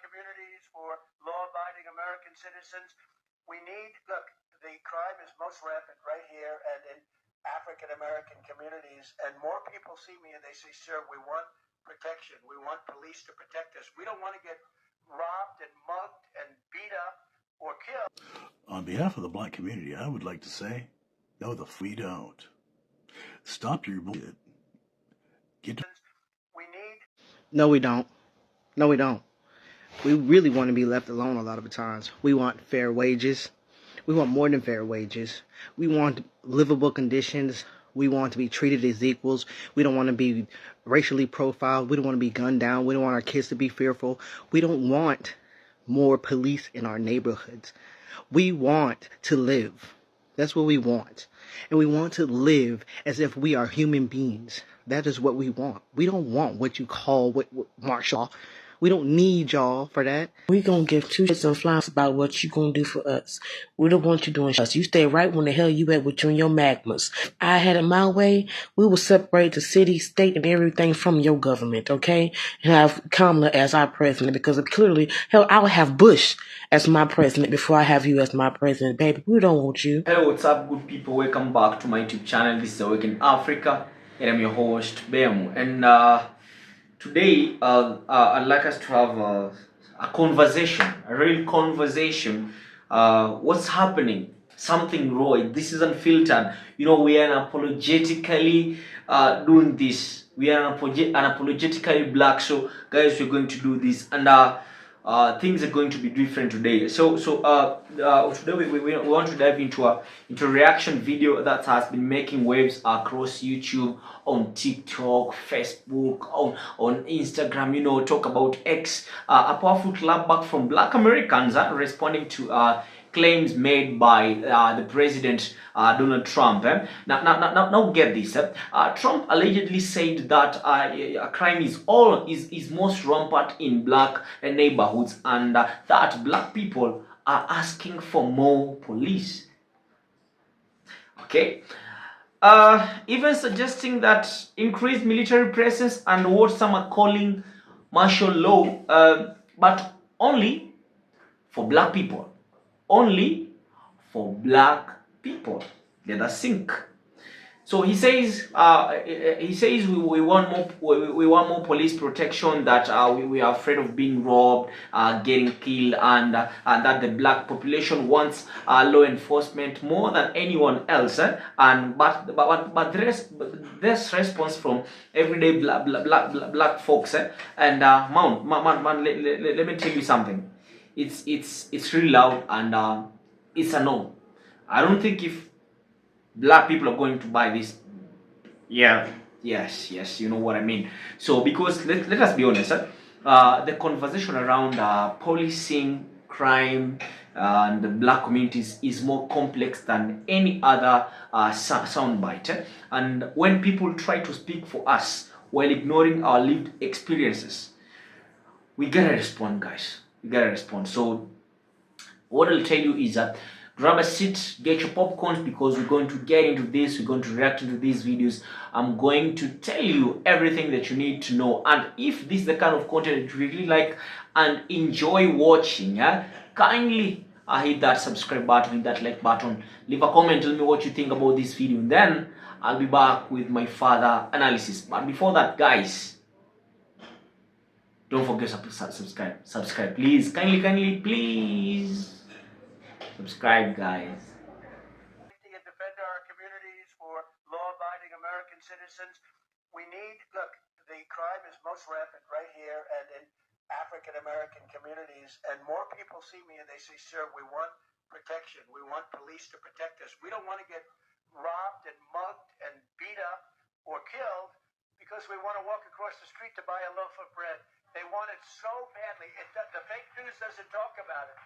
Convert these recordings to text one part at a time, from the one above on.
communities, for law-abiding American citizens. We need, look, the crime is most rampant right here and in African American communities, and more people see me and they say, sir, we want protection. We want police to protect us. We don't want to get robbed and mugged and beat up or killed. On behalf of the black community, I would like to say, no, we don't. Stop your bullshit. We need. No, we don't. No, we don't. We really want to be left alone a lot of the times. We want fair wages. We want more than fair wages. We want livable conditions. We want to be treated as equals. We don't want to be racially profiled. We don't want to be gunned down. We don't want our kids to be fearful. We don't want more police in our neighborhoods. We want to live. That's what we want. And we want to live as if we are human beings. That is what we want. We don't want what you call what martial. We don't need y'all for that. We gonna give two shits and flies about what you gonna do for us. We don't want you doing us. You stay right when the hell you at with you and your magmas. I had it my way. We will separate the city, state, and everything from your government, okay? And have Kamala as our president, because clearly, hell, I'll have Bush as my president before I have you as my president, baby. We don't want you. Hello, what's up, good people? Welcome back to my YouTube channel. This is Awake in Africa, and I'm your host, Bemu. And today, I'd like us to have a conversation, a real conversation. What's happening? Something raw. This is unfiltered. You know, we are unapologetically doing this. We are unapologetically black. So, guys, we're going to do this, and things are going to be different today. So today we want to dive into a reaction video that has been making waves across YouTube, on TikTok, Facebook, on Instagram. You know, talk about X, a powerful clapback from Black Americans responding to claims made by the president Donald Trump. Now get this. Trump allegedly said that crime is most rampant in black neighborhoods, and that black people are asking for more police. Okay. Even suggesting that increased military presence and what some are calling martial law, but only for black people. Only for black people. Let us sink. So he says we want more police protection, that we are afraid of being robbed, getting killed, and that the black population wants law enforcement more than anyone else. But there's response from everyday black folks. And man, let me tell you something. It's really loud, and it's a no. I don't think if black people are going to buy this. Yes, you know what I mean. So because let us be honest, the conversation around policing crime and the black communities is more complex than any other soundbite. And when people try to speak for us while ignoring our lived experiences, we gotta respond, guys. We gotta respond. So what I'll tell you is that grab a seat, get your popcorns, because we're going to get into this. We're going to react into these videos. I'm going to tell you everything that you need to know. And if this is the kind of content that you really like and enjoy watching, kindly hit that subscribe button, hit that like button, leave a comment, tell me what you think about this video, and then I'll be back with my further analysis. But before that, guys, don't forget to subscribe, please. Kindly, please subscribe, guys. And defend our communities, for law-abiding American citizens. We need, look, the crime is most rampant right here and in African American communities, and more people see me and they say, sir, we want protection. We want police to protect us. We don't want to get robbed and mugged and beat up or killed because we want to walk across the street to buy a loaf of bread. They want it so badly. The fake news doesn't talk about it.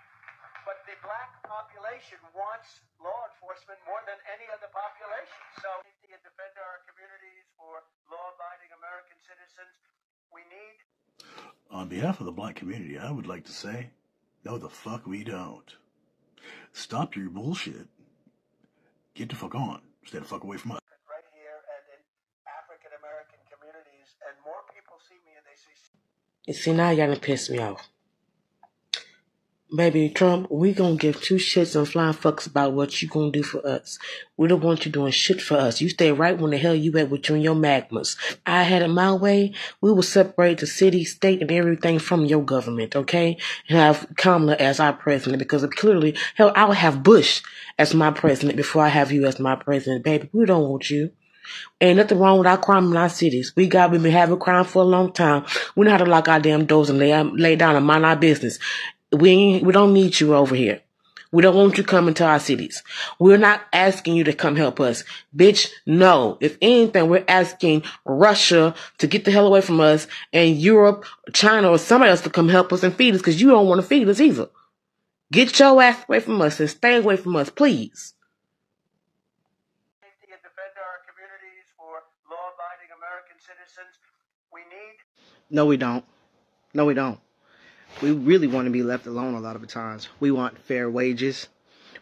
But the black population wants law enforcement more than any other population. So to defend our communities, for law-abiding American citizens, we need. On behalf of the black community, I would like to say, no, the fuck we don't. Stop your bullshit. Get the fuck on. Stay the fuck away from us. Right here and in African American communities, and more people see me and they say. You see, now y'all done pissed me off. Baby Trump, we gonna give two shits and flying fucks about what you gonna do for us. We don't want you doing shit for us. You stay right when the hell you at with you and your magmas. I had it my way, we will separate the city, state, and everything from your government, okay? And have Kamala as our president because clearly, hell, I'll have Bush as my president before I have you as my president, baby. We don't want you. Ain't nothing wrong with our crime in our cities. We been having crime for a long time. We know how to lock our damn doors and lay down and mind our business. We don't need you over here. We don't want you coming to our cities. We're not asking you to come help us. Bitch, no. If anything, we're asking Russia to get the hell away from us and Europe, China, or somebody else to come help us and feed us because you don't want to feed us either. Get your ass away from us and stay away from us, please. Safety and defend our communities for law-abiding American citizens. We need... No, we don't. No, we don't. We really want to be left alone a lot of the times. We want fair wages.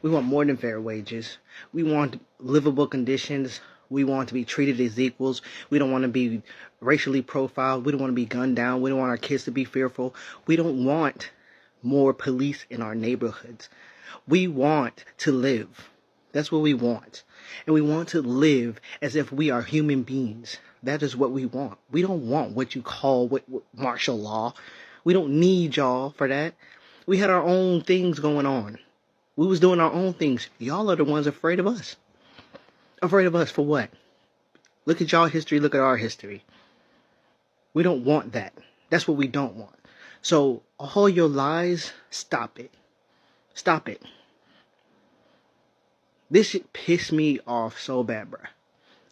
We want more than fair wages. We want livable conditions. We want to be treated as equals. We don't want to be racially profiled. We don't want to be gunned down. We don't want our kids to be fearful. We don't want more police in our neighborhoods. We want to live. That's what we want. And we want to live as if we are human beings. That is what we want. We don't want what you call martial law. We don't need y'all for that. We had our own things going on. We was doing our own things. Y'all are the ones afraid of us. Afraid of us for what? Look at y'all history. Look at our history. We don't want that. That's what we don't want. So all your lies, stop it. Stop it. This shit pissed me off so bad, bruh.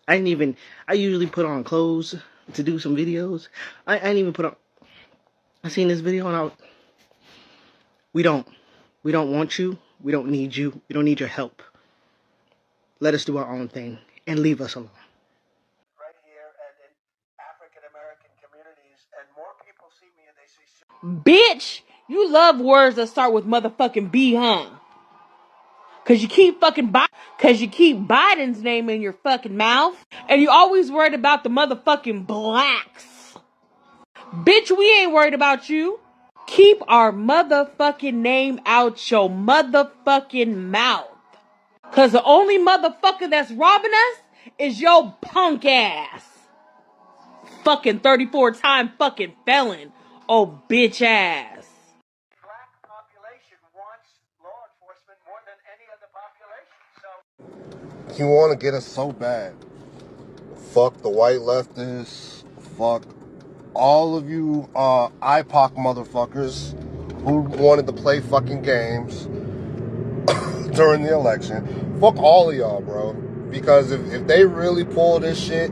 I usually put on clothes to do some videos. I didn't even put on... I seen this video and we don't want you. We don't need you. We don't need your help. Let us do our own thing and leave us alone. Right here and in African American communities, and more people see me and they say, Bitch, you love words that start with motherfucking B, huh? Cause you keep Biden's name in your fucking mouth, and you always worried about the motherfucking blacks. Bitch, we ain't worried about you. Keep our motherfucking name out your motherfucking mouth. Cause the only motherfucker that's robbing us is your punk ass. Fucking 34-time fucking felon. Oh, bitch ass. black population wants law enforcement more than any other population. So You want to get us so bad. Fuck the white leftists. Fuck all of you IPOC motherfuckers who wanted to play fucking games during the election. Fuck all of y'all, bro. Because if they really pull this shit...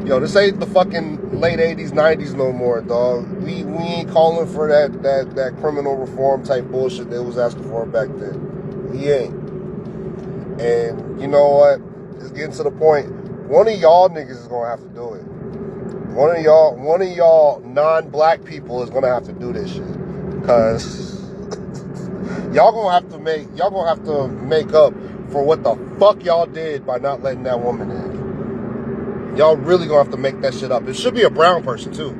Yo, this ain't the fucking late 80s, 90s no more, dog. We ain't calling for that criminal reform type bullshit they was asking for back then. We ain't. And you know what? It's getting to the point. One of y'all niggas is gonna have to do it. One of y'all non-black people is gonna have to do this shit. Cause y'all gonna have to make up for what the fuck y'all did by not letting that woman in. Y'all really gonna have to make that shit up. It should be a brown person too.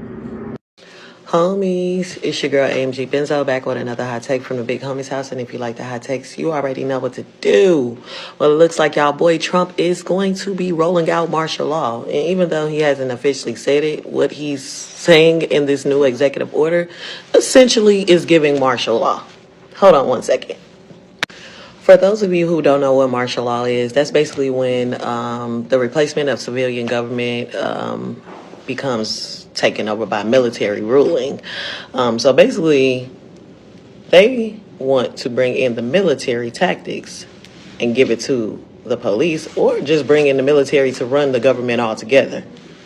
Homies, it's your girl AMG Benzo back with another hot take from the Big Homies house. And if you like the hot takes, you already know what to do. Well, it looks like y'all boy Trump is going to be rolling out martial law. And even though he hasn't officially said it, what he's saying in this new executive order essentially is giving martial law. Hold on one second. For those of you who don't know what martial law is, that's basically when the replacement of civilian government becomes taken over by military ruling. So basically, they want to bring in the military tactics and give it to the police, or just bring in the military to run the government altogether.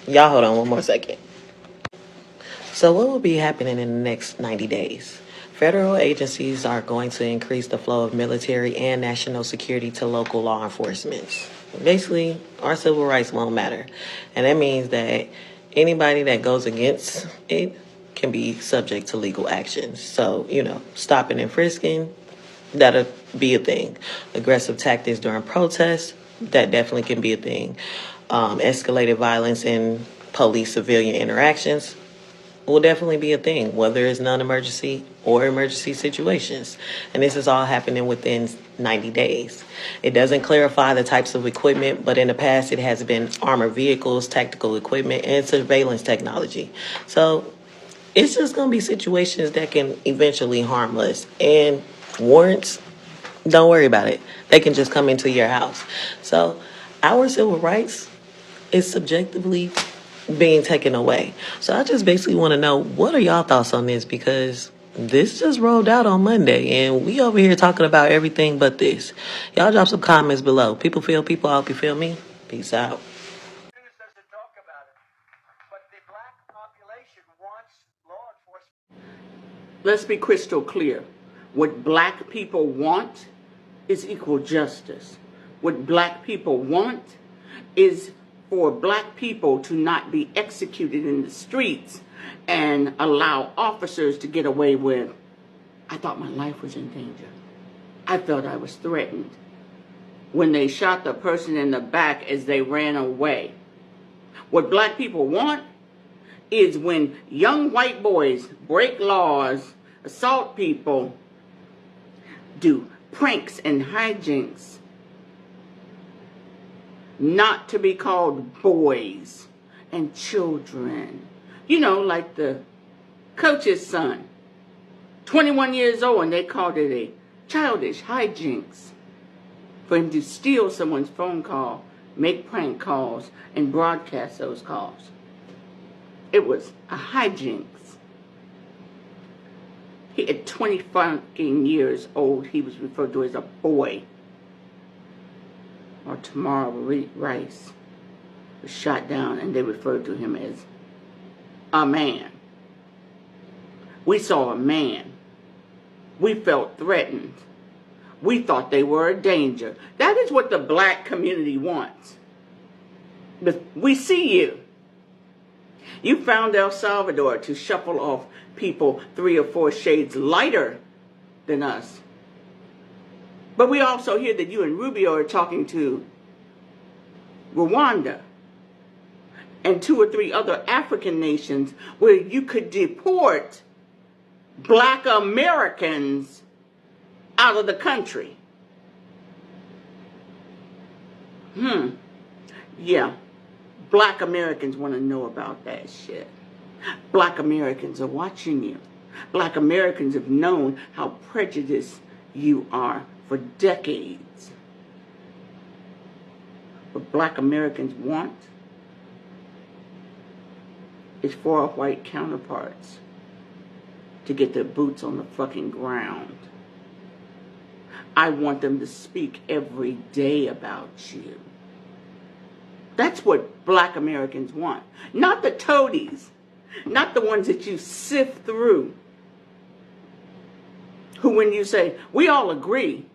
Y'all hold on one more second. So what will be happening in the next 90 days? Federal agencies are going to increase the flow of military and national security to local law enforcement. Basically, our civil rights won't matter. And that means that anybody that goes against it can be subject to legal actions. So, stopping and frisking, that'll be a thing. Aggressive tactics during protests, that definitely can be a thing. Escalated violence in police-civilian interactions, will definitely be a thing, whether it's non-emergency or emergency situations. And this is all happening within 90 days. It doesn't clarify the types of equipment, but in the past it has been armored vehicles, tactical equipment, and surveillance technology. So it's just going to be situations that can eventually harm us. And warrants, don't worry about it. They can just come into your house. So our civil rights is subjectively being taken away. So I just basically want to know, what are y'all thoughts on this? Because this just rolled out on Monday and we over here talking about everything but this. Y'all drop some comments below. People feel people. I hope you feel me. Peace out. News doesn't talk about it, but the black population wants law enforcement. Let's be crystal clear. What black people want is equal justice. What black people want is for black people to not be executed in the streets and allow officers to get away with, I thought my life was in danger. I felt I was threatened. When they shot the person in the back as they ran away. What black people want is when young white boys break laws, assault people, do pranks and hijinks, not to be called boys and children. You know, like the coach's son, 21 years old, and they called it a childish hijinks for him to steal someone's phone call, make prank calls, and broadcast those calls. It was a hijinks. He, at 20 fucking years old, he was referred to as a boy. Or Tamara Rice was shot down and they referred to him as a man. We saw a man. We felt threatened. We thought they were a danger. That is what the black community wants. But we see you. You found El Salvador to shuffle off people 3 or 4 shades lighter than us. But we also hear that you and Rubio are talking to Rwanda and 2 or 3 other African nations where you could deport black Americans out of the country. Yeah. Black Americans want to know about that shit. Black Americans are watching you. Black Americans have known how prejudiced you are for decades. What black Americans want is for our white counterparts to get their boots on the fucking ground. I want them to speak every day about you. That's what black Americans want. Not the toadies. Not the ones that you sift through. Who, when you say, we all agree,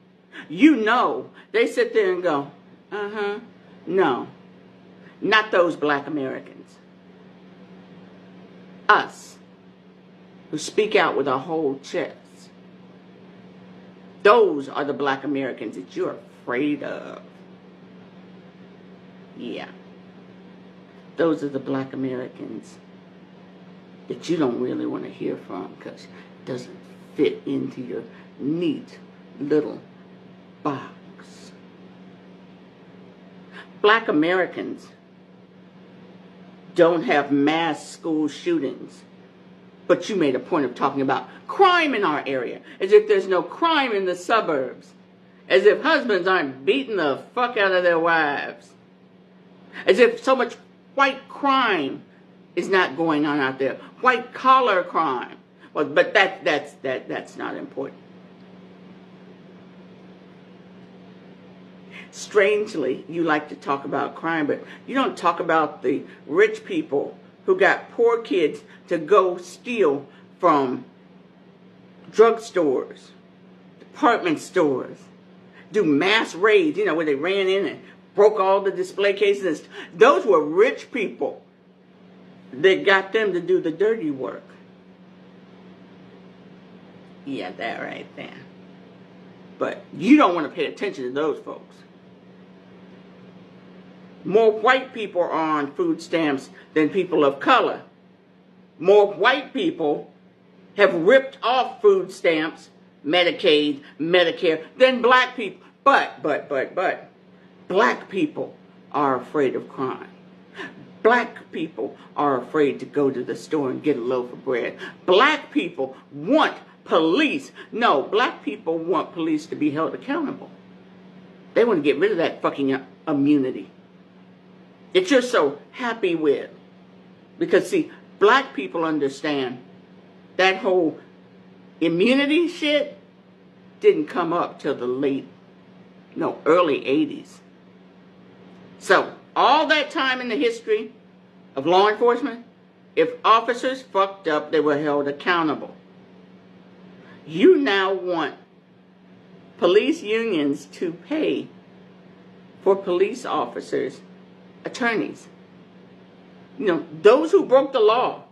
you know, they sit there and go, no. Not those black Americans. Us, who speak out with our whole chest. Those are the black Americans that you're afraid of. Yeah. Those are the black Americans that you don't really want to hear from because it doesn't fit into your neat little box. Black Americans don't have mass school shootings, but you made a point of talking about crime in our area, as if there's no crime in the suburbs, as if husbands aren't beating the fuck out of their wives, as if so much white crime is not going on out there, white collar crime. Well, but that's not important. Strangely, you like to talk about crime, but you don't talk about the rich people who got poor kids to go steal from drugstores, department stores, do mass raids, you know, where they ran in and broke all the display cases. Those were rich people that got them to do the dirty work. Yeah, that right there. But you don't want to pay attention to those folks. More white people are on food stamps than people of color. More white people have ripped off food stamps, Medicaid, Medicare than black people. But, black people are afraid of crime. Black people are afraid to go to the store and get a loaf of bread. Black people want police. No, black people want police to be held accountable. They want to get rid of that fucking immunity that you're so happy with. Because, see, black people understand that whole immunity shit didn't come up till the early 80s. So, all that time in the history of law enforcement, if officers fucked up, they were held accountable. You now want police unions to pay for police officers' attorneys. You know, those who broke the law,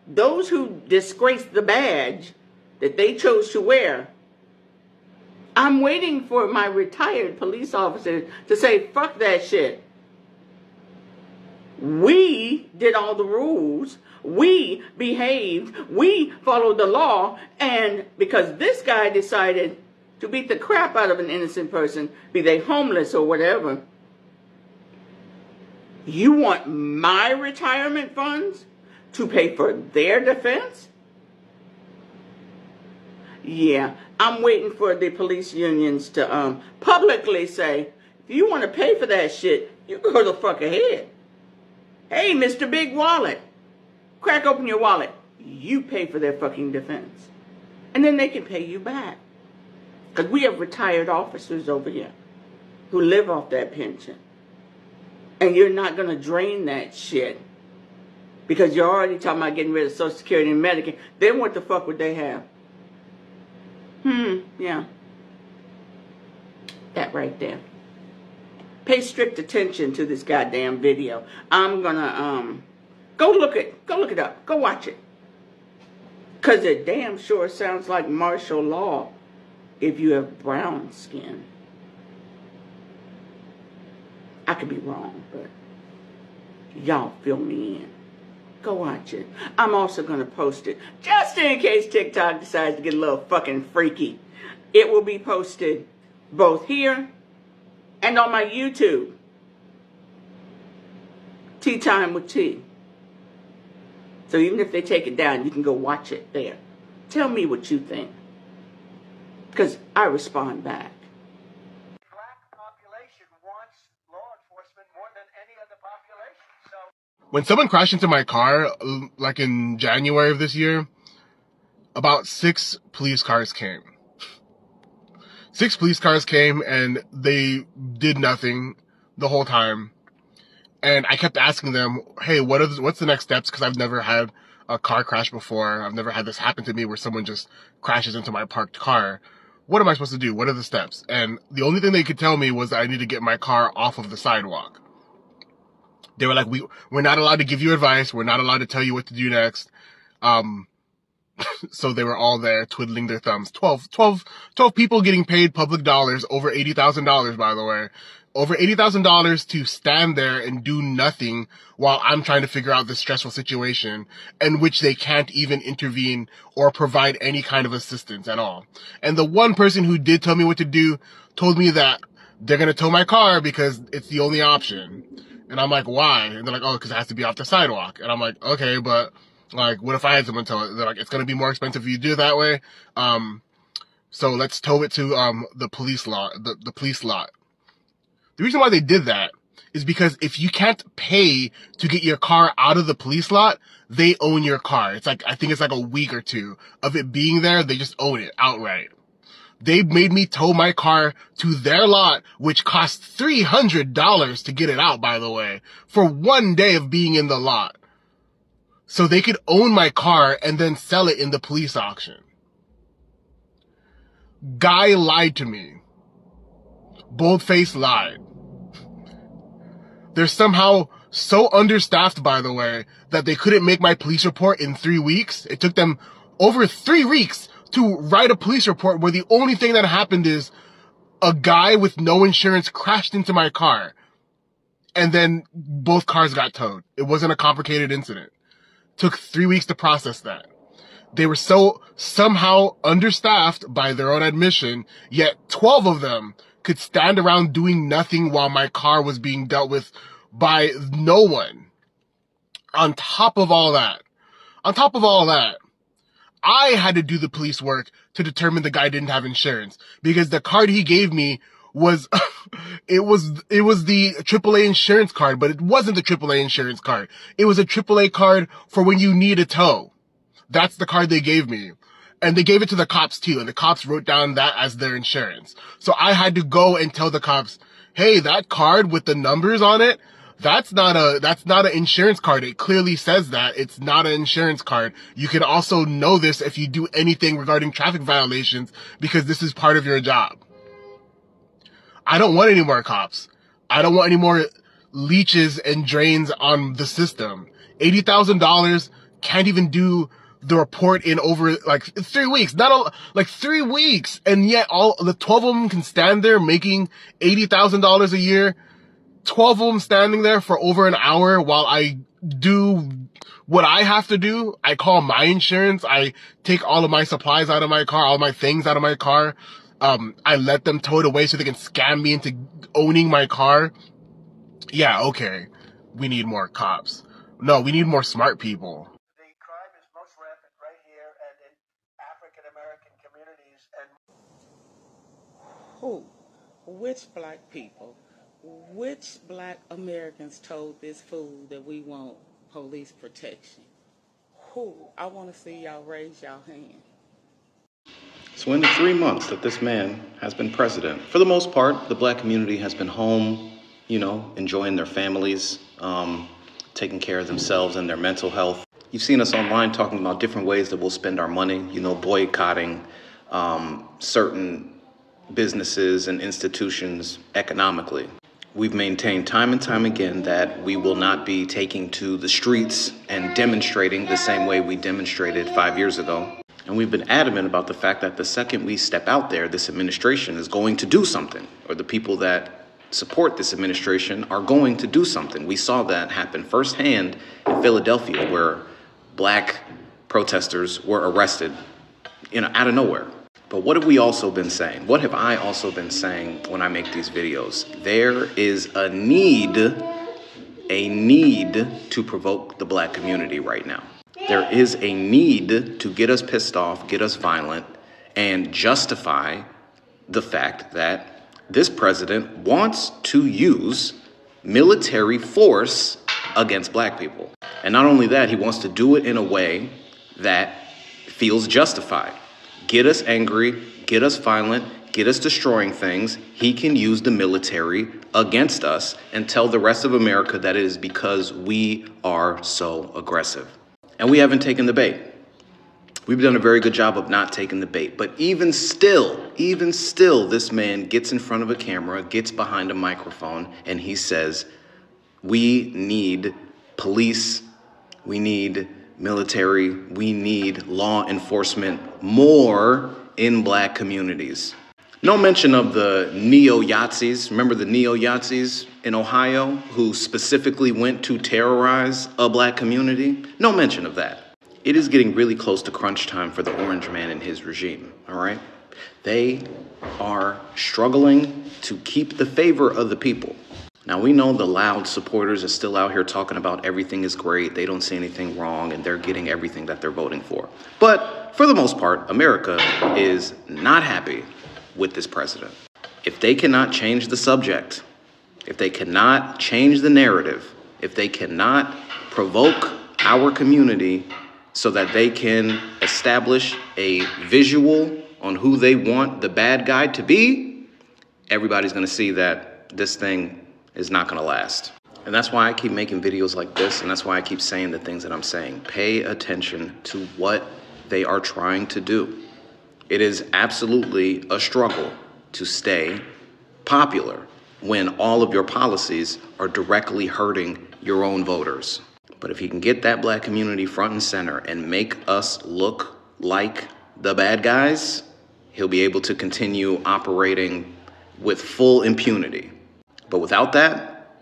those who disgraced the badge that they chose to wear. I'm waiting for my retired police officers to say, fuck that shit. We did all the rules. We behaved. We followed the law. And because this guy decided to beat the crap out of an innocent person, be they homeless or whatever, you want my retirement funds to pay for their defense? Yeah, I'm waiting for the police unions to publicly say, if you want to pay for that shit, you go the fuck ahead. Hey, Mr. Big Wallet, crack open your wallet. You pay for their fucking defense. And then they can pay you back. Because we have retired officers over here who live off that pension. And you're not going to drain that shit because you're already talking about getting rid of Social Security and Medicare. Then what the fuck would they have? Yeah. That right there. Pay strict attention to this goddamn video. I'm gonna go look it up. Go watch it. Cause it damn sure sounds like martial law if you have brown skin. I could be wrong, but y'all fill me in. Go watch it. I'm also going to post it just in case TikTok decides to get a little fucking freaky. It will be posted both here and on my YouTube. Tea Time with T. So even if they take it down, you can go watch it there. Tell me what you think. Because I respond back. When someone crashed into my car, like in January of this year, about 6 police cars came. 6 police cars came and they did nothing the whole time. And I kept asking them, hey, what's the next steps? Because I've never had a car crash before. I've never had this happen to me where someone just crashes into my parked car. What am I supposed to do? What are the steps? And the only thing they could tell me was that I need to get my car off of the sidewalk. They were like, we're not allowed to give you advice. We're not allowed to tell you what to do next. So they were all there twiddling their thumbs. 12 people getting paid public dollars, over $80,000, by the way. Over $80,000 to stand there and do nothing while I'm trying to figure out this stressful situation in which they can't even intervene or provide any kind of assistance at all. And the one person who did tell me what to do told me that they're going to tow my car because it's the only option. And I'm like, why? And they're like, oh, because it has to be off the sidewalk. And I'm like, okay, but like, what if I had someone tow it? They're like, it's going to be more expensive if you do it that way. So let's tow it to the police lot, the police lot. The reason why they did that is because if you can't pay to get your car out of the police lot, they own your car. It's like, I think it's like a week or two of it being there. They just own it outright. They made me tow my car to their lot, which cost $300 to get it out, by the way, for one day of being in the lot. So they could own my car and then sell it in the police auction. Guy lied to me. Boldface lied. They're somehow so understaffed, by the way, that they couldn't make my police report in 3 weeks. It took them over 3 weeks to write a police report where the only thing that happened is a guy with no insurance crashed into my car. And then both cars got towed. It wasn't a complicated incident. took 3 weeks to process that. They were so somehow understaffed by their own admission, yet 12 of them could stand around doing nothing while my car was being dealt with by no one. On top of all that, I had to do the police work to determine the guy didn't have insurance, because the card he gave me was, it was the AAA insurance card, but it wasn't the AAA insurance card. It was a AAA card for when you need a tow. That's the card they gave me. And they gave it to the cops too, and the cops wrote down that as their insurance. So I had to go and tell the cops, hey, that card with the numbers on it, that's not an insurance card. It clearly says that. It's not an insurance card. You can also know this if you do anything regarding traffic violations, because this is part of your job. I don't want any more cops. I don't want any more leeches and drains on the system. $80,000 can't even do the report in over like 3 weeks, like 3 weeks. And yet all the 12 of them can stand there making $80,000 a year. 12 of them standing there for over an hour while I do what I have to do. I call my insurance. I take all of my supplies out of my car, all my things out of my car. I let them tow it away so they can scam me into owning my car. Yeah, okay. We need more cops. No, we need more smart people. The crime is most rampant right here and in African American communities. And Who? Which black people? Which black Americans told this fool that we want police protection? Who? I want to see y'all raise y'all hand. So in the 3 months that this man has been president, for the most part, the black community has been home, enjoying their families, taking care of themselves and their mental health. You've seen us online talking about different ways that we'll spend our money, boycotting certain businesses and institutions economically. We've maintained time and time again that we will not be taking to the streets and demonstrating the same way we demonstrated 5 years ago. And we've been adamant about the fact that the second we step out there, this administration is going to do something, or the people that support this administration are going to do something. We saw that happen firsthand in Philadelphia, where black protesters were arrested, out of nowhere. But what have we also been saying? What have I also been saying when I make these videos? There is a need to provoke the black community right now. There is a need to get us pissed off, get us violent, and justify the fact that this president wants to use military force against black people. And not only that, he wants to do it in a way that feels justified. Get us angry, get us violent, get us destroying things. He can use the military against us and tell the rest of America that it is because we are so aggressive. And we haven't taken the bait. We've done a very good job of not taking the bait. But even still, this man gets in front of a camera, gets behind a microphone, and he says, we need police, we need military, we need law enforcement more in black communities. No mention of the neo-Yazis. Remember the neo-Yazis in Ohio who specifically went to terrorize a black community? No mention of that. It is getting really close to crunch time for the orange man and his regime, all right? They are struggling to keep the favor of the people. Now, we know the loud supporters are still out here talking about everything is great, they don't see anything wrong, and they're getting everything that they're voting for. But for the most part, America is not happy with this president. If they cannot change the subject, if they cannot change the narrative, if they cannot provoke our community so that they can establish a visual on who they want the bad guy to be, everybody's gonna see that this thing is not gonna last. And that's why I keep making videos like this, and that's why I keep saying the things that I'm saying. Pay attention to what they are trying to do. It is absolutely a struggle to stay popular when all of your policies are directly hurting your own voters. But if he can get that black community front and center and make us look like the bad guys, he'll be able to continue operating with full impunity. But without that,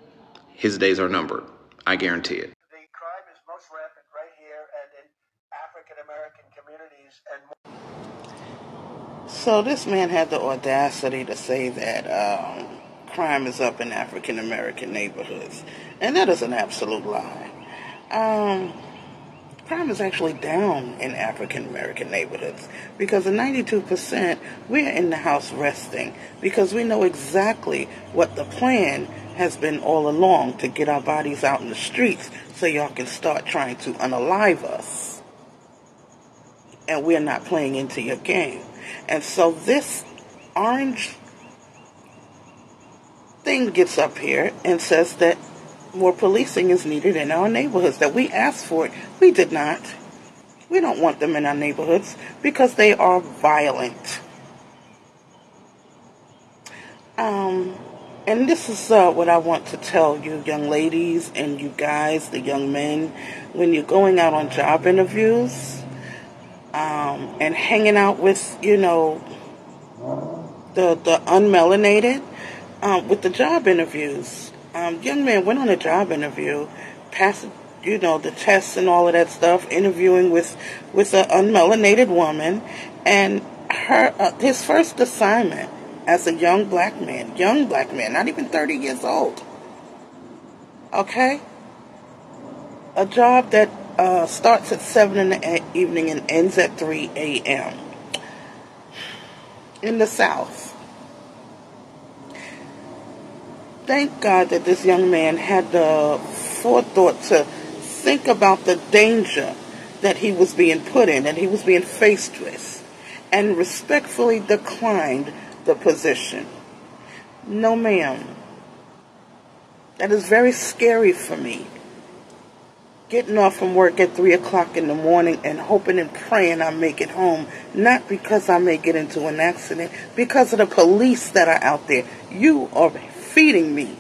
his days are numbered. I guarantee it. the crime is most rampant right here communities and So this man had the audacity to say that crime is up in African American neighborhoods, and that is an absolute lie. Crime is actually down in African American neighborhoods because the 92% we're in the house resting because we know exactly what the plan has been all along to get our bodies out in the streets so y'all can start trying to unalive us. And we're not playing into your game. And so this orange thing gets up here and says that more policing is needed in our neighborhoods, that we asked for it. We did not. We don't want them in our neighborhoods because they are violent. And this is what I want to tell you, young ladies and you guys, the young men, when you're going out on job interviews and hanging out with, you know, the unmelanated, with the job interviews. Young man went on a job interview, passed, you know, the tests and all of that stuff, interviewing with an unmelanated woman, and his first assignment as a young black man, not even 30 years old, okay? A job that starts at 7 in the evening and ends at 3 a.m. in the South. Thank God that this young man had the forethought to think about the danger that he was being put in, that he was being faced with, and respectfully declined the position. No, ma'am. That is very scary for me. Getting off from work at 3 o'clock in the morning and hoping and praying I make it home, not because I may get into an accident, because of the police that are out there. You are feeding me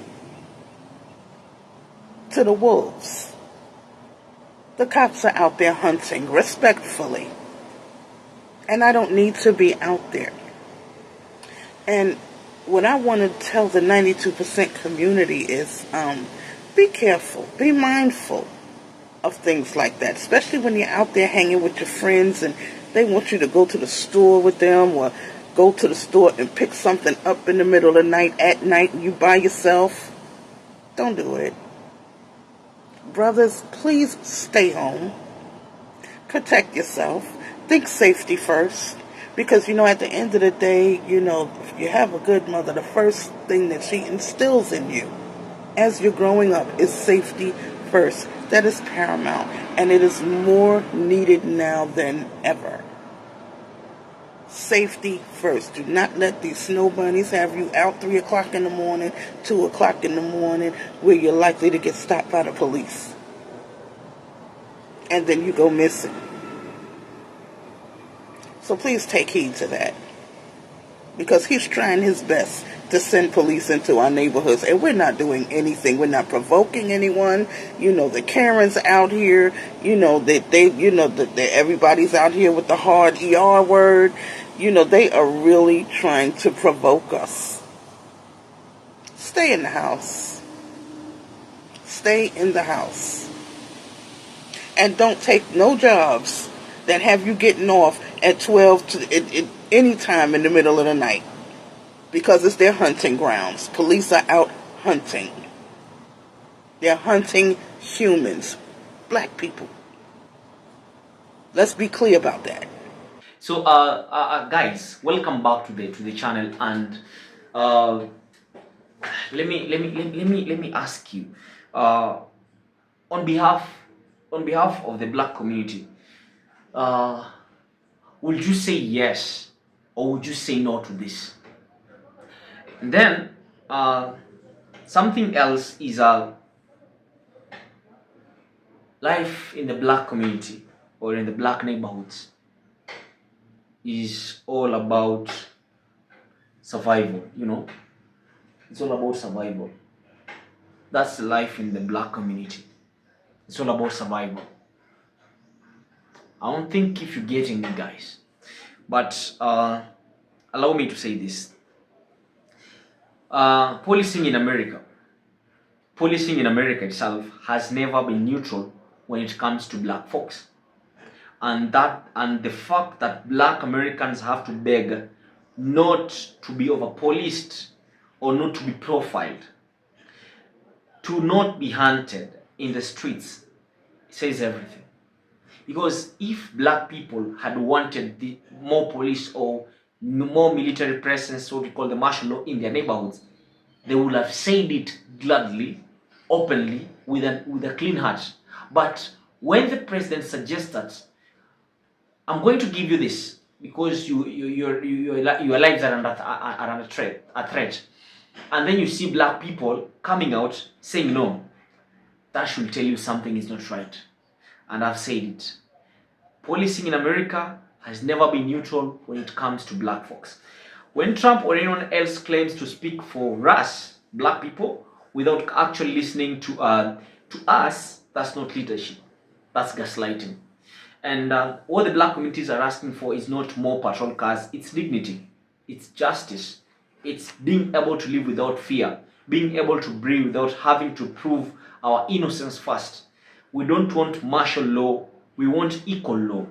to the wolves. The cops are out there hunting respectfully. And I don't need to be out there. And what I want to tell the 92% community is be careful, be mindful of things like that, especially when you're out there hanging with your friends and they want you to go to the store with them or go to the store and pick something up in the middle of the night, at night, and you by yourself. Don't do it. Brothers, please stay home. Protect yourself. Think safety first. Because, you know, at the end of the day, you know, if you have a good mother, the first thing that she instills in you as you're growing up is safety first. That is paramount. And it is more needed now than ever. Safety first. Do not let these snow bunnies have you out 3 o'clock in the morning, 2 o'clock in the morning, where you're likely to get stopped by the police. And then you go missing. So please take heed to that. Because he's trying his best to send police into our neighborhoods. And we're not doing anything. We're not provoking anyone. You know, the Karens out here, you know, that everybody's out here with the hard ER word. You know, they are really trying to provoke us. Stay in the house. Stay in the house. And don't take no jobs that have you getting off at 12 to any time in the middle of the night. Because it's their hunting grounds. Police are out hunting. They're hunting humans. Black people. Let's be clear about that. So, guys, welcome back to the channel, and let me ask you, on behalf of the black community, would you say yes or would you say no to this? And then something else is life in the black community or in the black neighborhoods is all about survival, you know. It's all about survival. That's life in the black community. It's all about survival. I don't think if you're getting me, guys. But allow me to say this. Policing in America itself has never been neutral when it comes to black folks. and the fact that black Americans have to beg not to be over policed or not to be profiled, to not be hunted in the streets, says everything. Because if black people had wanted more police or more military presence, what we call the martial law, in their neighborhoods, they would have said it gladly, openly, with a clean heart. But when the president suggests that, I'm going to give you this because your lives are under threat, and then you see black people coming out saying no, that should tell you something is not right. And I've said it. Policing in America has never been neutral when it comes to black folks. When Trump or anyone else claims to speak for us, black people, without actually listening to us, that's not leadership. That's gaslighting. And what the black communities are asking for is not more patrol cars, it's dignity, it's justice, it's being able to live without fear, being able to breathe without having to prove our innocence first. We don't want martial law, we want equal law.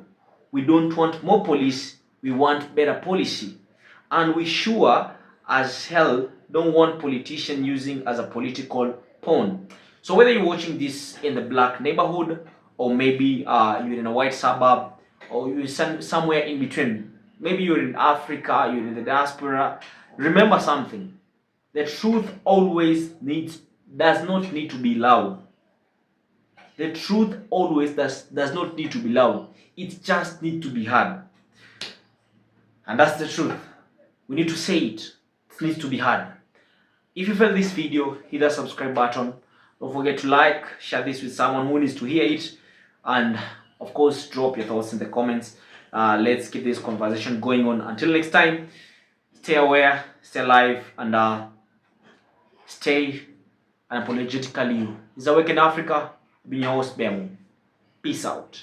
We don't want more police, we want better policy. And we sure as hell don't want politicians using as a political pawn. So whether you're watching this in the black neighborhood, or maybe you're in a white suburb, or you're somewhere in between, maybe you're in Africa, you're in the diaspora, remember something. The truth always does not need to be loud. The truth always does not need to be loud. It just needs to be heard. And that's the truth. We need to say it. It needs to be heard. If you felt this video, hit the subscribe button. Don't forget to like, share this with someone who needs to hear it. And of course, drop your thoughts in the comments. Let's keep this conversation going on. Until next time, stay aware, stay alive, and stay unapologetically you. It's Awaken Africa. Being your host, Bemu. Peace out.